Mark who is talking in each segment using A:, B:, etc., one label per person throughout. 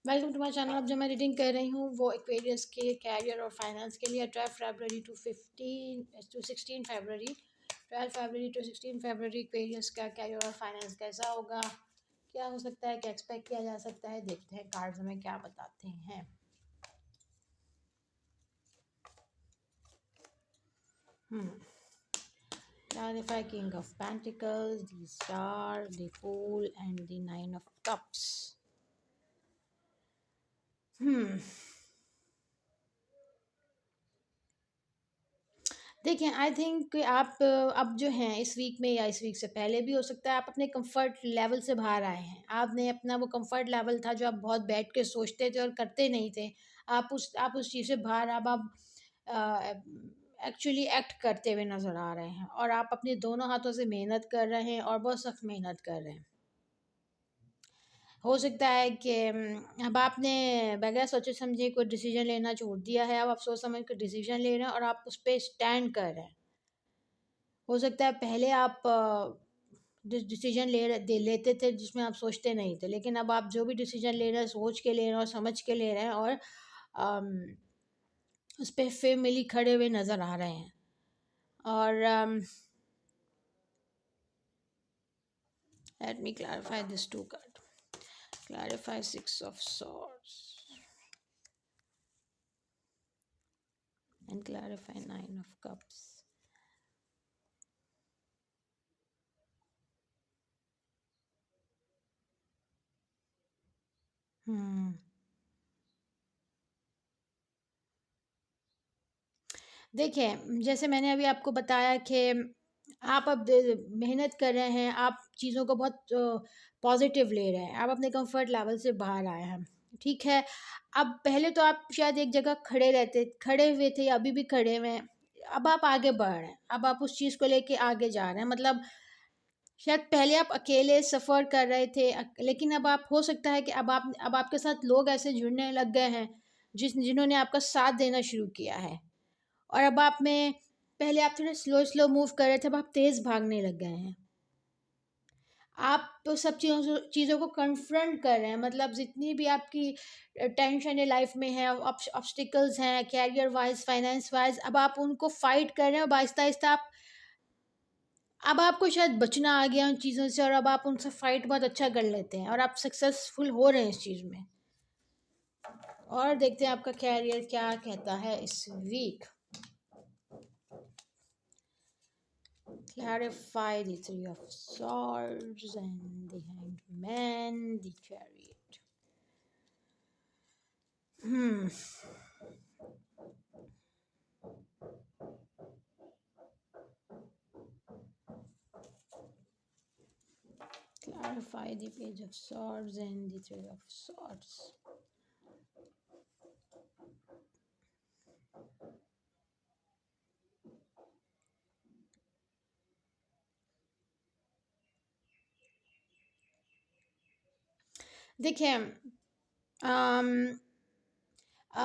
A: Welcome to my channel. अब जो मैं रीडिंग कर रही हूँ वो एक्वेरियस के कैरियर और फाइनेंस के लिए 12 फरवरी टू 16 फरवरी 12 फरवरी टू 16 फरवरी एक्वेरियस का कैरियर और फाइनेंस कैसा होगा, क्या हो सकता है, क्या एक्सपेक्ट किया जा सकता है। देखते हैं कार्ड्स हमें क्या बताते हैं। Clarify King of Pentacles, the Star, the Fool and the Nine of Cups. देखिए, आई थिंक आप अब जो हैं इस वीक में या इस वीक से पहले भी हो सकता है आप अपने कंफर्ट लेवल से बाहर आए हैं। आपने अपना वो कंफर्ट लेवल था जो आप बहुत बैठ के सोचते थे और करते नहीं थे, आप उस चीज़ से बाहर अब आप एक्चुअली एक्ट करते हुए नज़र आ रहे हैं और आप अपने दोनों हाथों से मेहनत कर रहे हैं और बहुत सख्त मेहनत कर रहे हैं। हो सकता है कि अब आपने बगैर सोचे समझे कोई डिसीजन लेना छोड़ दिया है। अब आप सोच समझ कर डिसीजन ले रहे हैं और आप उस पर स्टैंड कर रहे हैं। हो सकता है पहले आप डिसीजन लेते थे जिसमें आप सोचते नहीं थे, लेकिन अब आप जो भी डिसीजन ले रहे हैं सोच के ले रहे हैं और समझ के ले रहे हैं और अम, उस पर फैमिली खड़े हुए नज़र आ रहे हैं। और let me clarify this two card. Clarify 6 of Swords and clarify 9 of Cups. हम्म देखिए, जैसे मैंने अभी आपको बताया कि आप अब मेहनत कर रहे हैं, आप चीज़ों को बहुत पॉजिटिव ले रहे हैं, आप अपने कंफर्ट लेवल से बाहर आए हैं, ठीक है। अब पहले तो आप शायद एक जगह खड़े हुए थे या अभी भी खड़े हुए हैं। अब आप आगे बढ़ रहे हैं, अब आप उस चीज़ को लेके आगे जा रहे हैं। मतलब शायद पहले आप अकेले सफ़र कर रहे थे, लेकिन अब आप हो सकता है कि अब आपके साथ लोग ऐसे जुड़ने लग गए हैं जिन्होंने आपका साथ देना शुरू किया है। और अब आप में पहले आप थोड़े स्लो स्लो मूव कर रहे थे, अब आप तेज़ भागने लग गए हैं। आप तो सब चीज़ों को कन्फ्रंट कर रहे हैं। मतलब जितनी भी आपकी टेंशन है लाइफ में है, ऑब्स्टिकल्स हैं कैरियर वाइज, फाइनेंस वाइज, अब आप उनको फाइट कर रहे हैं और आहिस्ता आहिस्ता आप अब आपको शायद बचना आ गया उन चीज़ों से और अब आप उनसे फाइट बहुत अच्छा कर लेते हैं और आप सक्सेसफुल हो रहे हैं इस चीज़ में। और देखते हैं आपका कैरियर क्या कहता है इस week. Clarify the Three of Swords and the Hanged Man, the Chariot. Hmm. Clarify the Page of Swords and the Three of Swords. देखिए,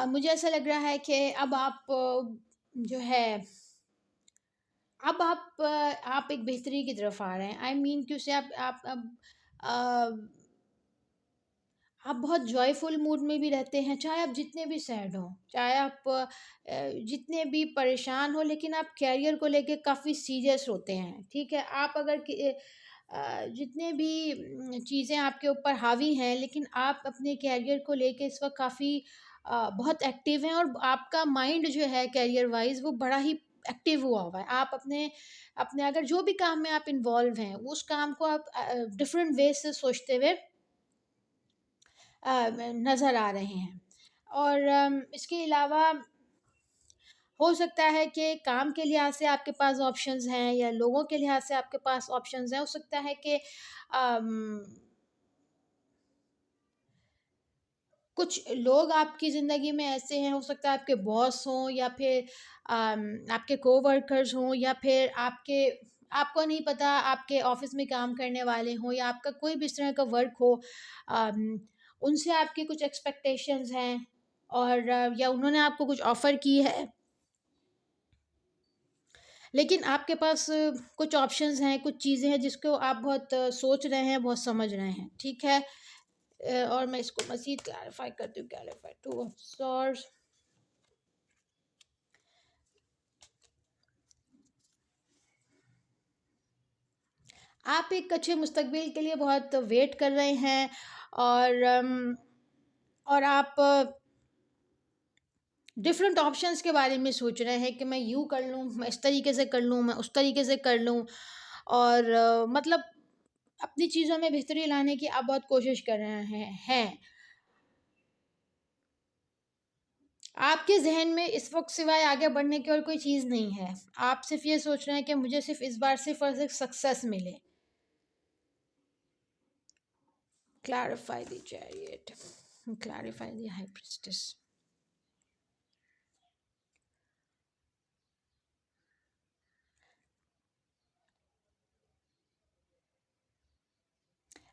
A: मुझे ऐसा लग रहा है कि अब आप जो है आप एक बेहतरी की तरफ आ रहे हैं। आई मीन कि उसे आप अब अ, आप बहुत जॉयफुल मूड में भी रहते हैं, चाहे आप जितने भी सैड हों, चाहे आप जितने भी परेशान हो, लेकिन आप कैरियर को लेके काफ़ी सीरियस होते हैं, ठीक है। आप अगर जितने भी चीज़ें आपके ऊपर हावी हैं, लेकिन आप अपने कैरियर को लेके इस वक्त काफ़ी बहुत एक्टिव हैं और आपका माइंड जो है कैरियर वाइज वो बड़ा ही एक्टिव हुआ हुआ है। आप अपने अपने अगर जो भी काम में आप इन्वॉल्व हैं उस काम को आप डिफरेंट वे से सोचते हुए नज़र आ रहे हैं। और इसके अलावा हो सकता है कि काम के लिहाज से आपके पास ऑप्शंस हैं या लोगों के लिहाज से आपके पास ऑप्शंस हैं। हो सकता है कि अम, कुछ लोग आपकी ज़िंदगी में ऐसे हैं, हो सकता है आपके बॉस हों या फिर आपके कोवर्कर्स हों या फिर आपको नहीं पता आपके ऑफिस में काम करने वाले हों या आपका कोई भी इस तरह का वर्क हो। उनसे आपकी कुछ एक्सपेक्टेशंस हैं और या उन्होंने आपको कुछ ऑफ़र की है, लेकिन आपके पास कुछ ऑप्शंस हैं, कुछ चीज़ें हैं जिसको आप बहुत सोच रहे हैं, बहुत समझ रहे हैं, ठीक है। और मैं इसको मज़ीद क्लैरिफ़ाई करती हूँ। Clarify 2 of swords. आप एक अच्छे मुस्तकबिल के लिए बहुत वेट कर रहे हैं, और और आप डिफरेंट ऑप्शंस के बारे में सोच रहे हैं कि मैं यूँ कर लूँ, मैं इस तरीके से कर लूँ, मैं उस तरीके से कर लूँ, और मतलब अपनी चीज़ों में बेहतरी लाने की आप बहुत कोशिश कर रहे हैं। आपके ज़हन में इस वक़्त सिवाय आगे बढ़ने की और कोई चीज़ नहीं है। आप सिर्फ़ ये सोच रहे हैं कि मुझे सिर्फ़ इस बार सिर्फ़ और सिर्फ़ सक्सेस मिले। Clarify the chariot, clarify the high priestess.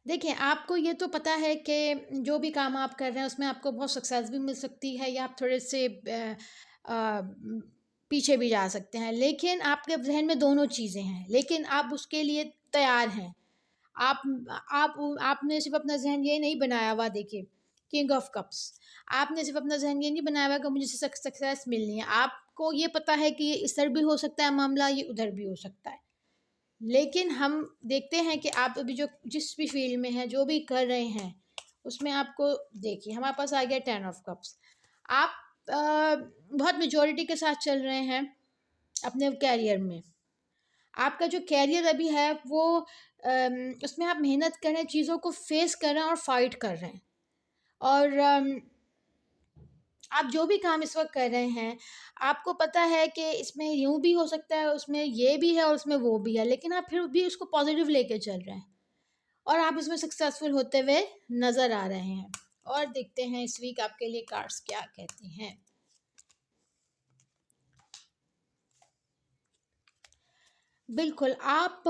A: देखिए, आपको ये तो पता है कि जो भी काम आप कर रहे हैं उसमें आपको बहुत सक्सेस भी मिल सकती है, या आप थोड़े से पीछे भी जा सकते हैं। लेकिन आपके ज़हन में दोनों चीज़ें हैं, लेकिन आप उसके लिए तैयार हैं। आप आप आपने सिर्फ़ अपना ज़हन ये नहीं बनाया हुआ, देखिए, किंग ऑफ कप्स, आपने सिर्फ़ अपना ज़हन ये नहीं बनाया हुआ कि मुझे सक्सेस मिलनी है। आपको ये पता है कि ये इधर भी हो सकता है मामला, ये उधर भी हो सकता है। लेकिन हम देखते हैं कि आप अभी जो जिस भी फ़ील्ड में हैं, जो भी कर रहे हैं, उसमें आपको देखिए हमारे पास आ गया 10 ऑफ कप्स। आप बहुत मैच्योरिटी के साथ चल रहे हैं अपने करियर में। आपका जो करियर अभी है वो उसमें आप मेहनत कर रहे हैं, चीज़ों को फेस कर रहे हैं और फाइट कर रहे हैं, और आप जो भी काम इस वक्त कर रहे हैं, आपको पता है कि इसमें यूं भी हो सकता है, उसमें ये भी है और उसमें वो भी है, लेकिन आप फिर भी उसको पॉजिटिव लेके चल रहे हैं, और आप इसमें सक्सेसफुल होते हुए नज़र आ रहे हैं। और देखते हैं इस वीक आपके लिए कार्ड्स क्या कहते हैं। बिल्कुल, आप